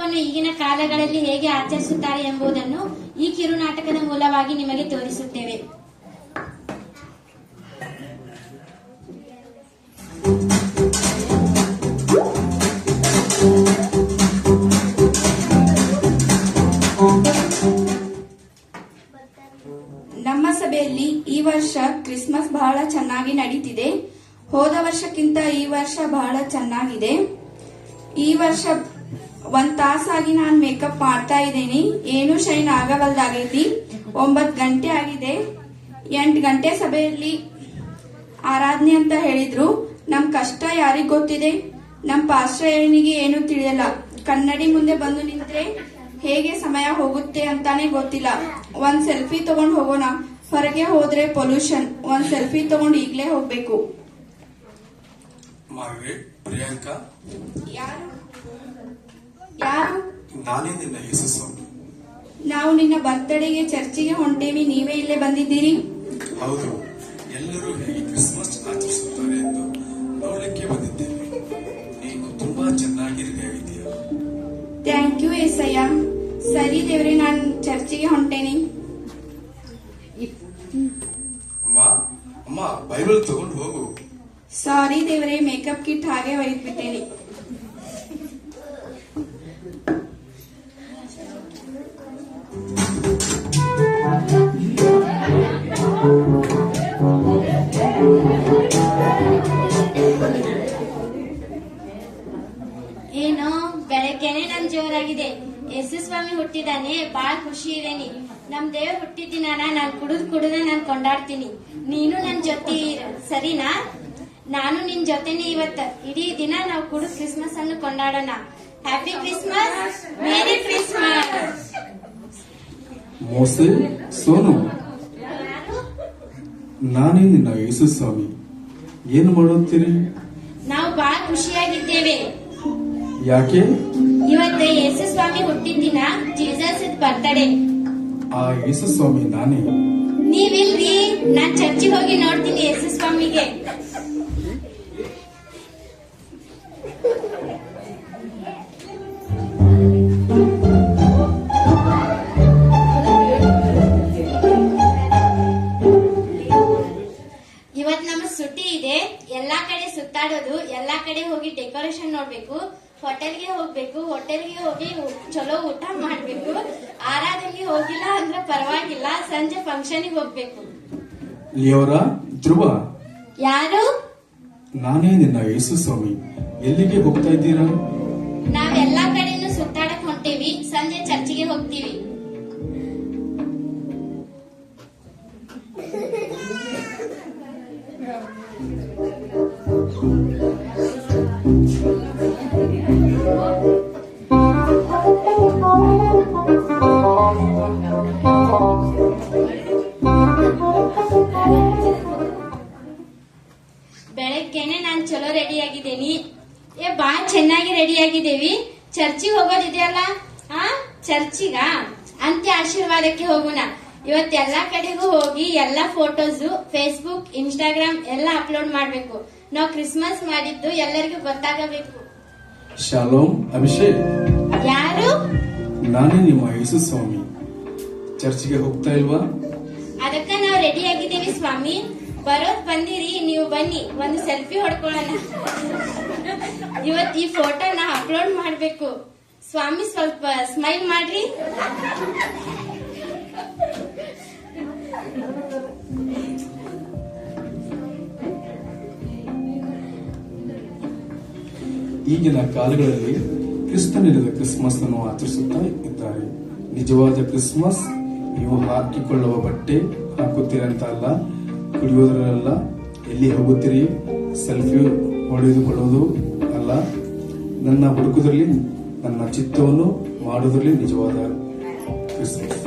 ಹಬ್ಬವನ್ನು ಈಗಿನ ಕಾಲಗಳಲ್ಲಿ ಹೇಗೆ ಆಚರಿಸುತ್ತಾರೆ ಎಂಬುದನ್ನು ಈ ಕಿರುನಾಟಕದ ಮೂಲವಾಗಿ ನಿಮಗೆ ತೋರಿಸುತ್ತೇವೆ. ನಮ್ಮ ಸಭೆಯಲ್ಲಿ ಈ ವರ್ಷ ಕ್ರಿಸ್ಮಸ್ ಬಹಳ ಚೆನ್ನಾಗಿ ನಡೀತಿದೆ. ಹೋದ ವರ್ಷಕ್ಕಿಂತ ಈ ವರ್ಷ ಬಹಳ ಚೆನ್ನಾಗಿದೆ. ಈ ವರ್ಷ 1 ತಾಸಾಗಿ ನಾನು ಮೇಕಪ್ ಮಾಡ್ತಾ ಇದ್ದೀನಿ. ಏನು ಶೈನ್ ಆಗವಲ್ದಾಗೈತಿ. 9 ಗಂಟೆ ಆಗಿದೆ. 8 ಗಂಟೆ ಸಭೆಯಲ್ಲಿ ಆರಾಧನೆ ಅಂತ ಹೇಳಿದ್ರು. ನಮ್ ಕಷ್ಟ ಯಾರಿಗ್ ಗೊತ್ತಿದೆ? ನಮ್ ಪಾಸ್ಟರನಿಗೆ ಏನು ತಿಳಿಯಲ್ಲ. ಕನ್ನಡಿ ಮುಂದೆ ಬಂದು ನಿಂತ್ರೆ ಹೇಗೆ ಸಮಯ ಹೋಗುತ್ತೆ ಅಂತಾನೆ ಗೊತ್ತಿಲ್ಲ. ಒಂದ್ ಸೆಲ್ಫಿ ತಗೊಂಡ್ ಹೋಗೋಣ. ಹೊರಗೆ ಹೋದ್ರೆ ಪೊಲ್ಯೂಷನ್. ಒಂದ್ ಸೆಲ್ಫಿ ತಗೊಂಡ್ ಈಗ್ಲೇ ಹೋಗ್ಬೇಕು. ಪ್ರಿಯಾಂಕಾ, ಯಾರು? ನಾನೇ ನಿನ್ನ ಯೇಸು ಸ್ವಾಮಿ. ನಾವು ನಿನ್ನ ಬರ್ತ್ಡೇಗೆ ಚರ್ಚಿಗೆ ಹೊಂಟೇವಿ. ನೀವೇ ಇಲ್ಲೇ ಬಂದಿದ್ದೀರಿ? ಹೌದು, ಎಲ್ಲರೂ ಹೇಗೆ ಕ್ರಿಸ್ಮಸ್ ಆಚರಿಸುತ್ತಾರೆ ಎಂದು ನೋಡ್ಲಿಕ್ಕೆ ಬಂದಿದ್ದೇವೆ. ನೀನು ತುಂಬಾ ಚೆನ್ನಾಗಿ ರೆಡಿಯಾಗಿದ್ದೀಯ. ಥ್ಯಾಂಕ್ ಯು ಏಸಯ್ಯ. ಸರಿ ದೇವ್ರೆ, ನಾನು ಚರ್ಚಿಗೆ ಹೊಂಟೇನಿ. ಅಮ್ಮ ಬೈಬಲ್ ತಗೊಂಡು ಹೋಗು. ಸಾರಿ ದೇವ್ರೆ, ಮೇಕಪ್ ಕಿಟ್ ಹಾಗೆ ಒಯ್ದ್ಬಿಟ್ಟೇನಿ. ಏನೋ ಬೆಳಗ್ಗೆನೆ ನಮ್ ಜೋರಾಗಿದೆ. ಯೇಸು ಸ್ವಾಮಿ ಹುಟ್ಟಿದಾನೆ, ಬಾಳ್ ಖುಷಿ ಇದೇನಿ. ನಮ್ ದೇವ್ರ ಹುಟ್ಟಿದಿನಾನ ನಾನ್ ಕುಡಿದ ನಾನ್ ಕೊಂಡಾಡ್ತೀನಿ. ನೀನು ನನ್ ಜೊತೆ ಸರಿನಾ? ನಾನು ನಿನ್ ಜೊತೆನೆ ಇವತ್ತ ಇಡೀ ದಿನ ನಾವು ಕುಡಿದು ಕ್ರಿಸ್ಮಸ್ ಅನ್ನು ಕೊಂಡಾಡೋಣ. Happy Christmas, merry Christmas. ಮೋಸೆ, ಸೋನು, ನಾನೇ ನಿನ್ನ ಯೇಸು ಸ್ವಾಮಿ. ಏನು ಮಾಡುತ್ತೀರಿ? ನಾವು ಬಾಳ ಖುಷಿಯಾಗಿದ್ದೇವೆ. ಯಾಕೆ? ಇವತ್ತು ಯೇಸು ಸ್ವಾಮಿ ಹುಟ್ಟಿದ ದಿನ, ಜೀಸಸ್ ಬರ್ತಡೇ. ಆ ಯೇಸು ಸ್ವಾಮಿ ನಾನೇ. ನೀವಿಲ್ರಿ, ನಾನ್ ಚರ್ಚಿಗೆ ಹೋಗಿ ನೋಡ್ತೀನಿ ಯೇಸು ಸ್ವಾಮಿಗೆ. ಇವತ್ ನಮ್ ಸುಟ್ಟಿ ಇದೆ. ಎಲ್ಲಾ ಕಡೆ ಸುತ್ತಾಡೋದು, ಎಲ್ಲಾ ಕಡೆ ಹೋಗಿ ಡೆಕೋರೇಷನ್ ನೋಡ್ಬೇಕು, ಹೋಟೆಲ್ಗೆ ಹೋಗ್ಬೇಕು, ಹೋಟೆಲ್ಗೆ ಹೋಗಿ ಚಲೋ ಊಟ ಮಾಡ್ಬೇಕು. ಆರಾಧನೆಗೆ ಹೋಗಿಲ್ಲ ಅಂದ್ರೆ ಪರವಾಗಿಲ್ಲ, ಸಂಜೆ ಫಂಕ್ಷನ್ಗೆ ಹೋಗ್ಬೇಕು. ಲಿಯೋರಾ, ಧ್ರುವ, ಯಾರು? ನಾನೇ ನಿನ್ನ ಯೇಸು ಸ್ವಾಮಿ. ಎಲ್ಲಿಗೆ ಹೋಗ್ತಾ ಇದ್ದೀರಾ? ನಾವೆಲ್ಲಾ ಕಡೆನೂ ಸುತ್ತಾಡಕ್ ಹೊಂಟೇವಿ. ಸಂಜೆ ಚರ್ಚಿಗೆ ಹೋಗ್ತೀವಿ. ಬೆಳಗ್ಗೆನೆ ನಾನ್ ಚಲೋ ರೆಡಿ ಆಗಿದ್ದೇನಿ. ಬಾಳ್ ಚೆನ್ನಾಗಿ ರೆಡಿ ಆಗಿದ್ದೇವಿ. ಚರ್ಚಿಗೆ ಹೋಗೋದಿದೆಯಲ್ಲ, ಚರ್ಚಿಗ ಅಂತ್ಯ ಆಶೀರ್ವಾದಕ್ಕೆ ಹೋಗೋಣ. ಇವತ್ತೆಲ್ಲಾ ಕಡೆಗೂ ಹೋಗಿ ಎಲ್ಲಾ ಫೋಟೋಸ್ ಫೇಸ್ಬುಕ್, ಇನ್ಸ್ಟಾಗ್ರಾಮ್ ಎಲ್ಲ ಅಪ್ಲೋಡ್ ಮಾಡ್ಬೇಕು. ನಾವು ಕ್ರಿಸ್ಮಸ್ ಮಾಡಿದ್ದು ಎಲ್ಲರಿಗೂ ಗೊತ್ತಾಗಬೇಕು. ಶಾಲೋಮ್, ಅಭಿಷೇಕ್, ಯಾರು? ನಾನೇ ನಿಮ್ಮ ಯೇಸು ಸ್ವಾಮಿ. ಚರ್ಚಿಗೆ ಹೋಗ್ತಾ ಇಲ್ವಾ? ಅದಕ್ಕ ನಾವು ರೆಡಿ ಆಗಿದ್ದೇವೆ ಸ್ವಾಮಿ. ಬರೋದ್ ಬಂದಿರಿ, ನೀವು ಬನ್ನಿ, ಒಂದು ಸೆಲ್ಫಿ ಹೊಡ್ಕೊಳ್ಳೋಣ. ಇವತ್ ಈ ಫೋಟೋನ ಅಪ್ಲೋಡ್ ಮಾಡ್ಬೇಕು. ಸ್ವಾಮಿ ಸ್ವಲ್ಪ ಸ್ಮೈಲ್ ಮಾಡ್ರಿ. ಈಗಿನ ಕಾಲಗಳಲ್ಲಿ ಕ್ರಿಸ್ತನಿಲ್ಲದ ಕ್ರಿಸ್ಮಸ್ ಅನ್ನು ಆಚರಿಸುತ್ತಾ ಇದ್ದಾರೆ. ನಿಜವಾದ ಕ್ರಿಸ್ಮಸ್ ನೀವು ಹಾಕಿಕೊಳ್ಳುವ ಬಟ್ಟೆ ಹಾಕುತ್ತೀರಂತ ಅಲ್ಲ, ಕುಡಿಯೋದ್ರಲ್ಲ, ಎಲ್ಲಿ ಹೋಗುತ್ತೀರಿ ಸೆಲ್ಫಿ ಹೊಡೆದುಕೊಳ್ಳುವುದು ಅಲ್ಲ, ನನ್ನ ಹುಡುಕುದ್ರಲ್ಲಿ, ನನ್ನ ಚಿತ್ತವನ್ನು ಮಾಡುವುದರಲ್ಲಿ ನಿಜವಾದ ಕ್ರಿಸ್ಮಸ್.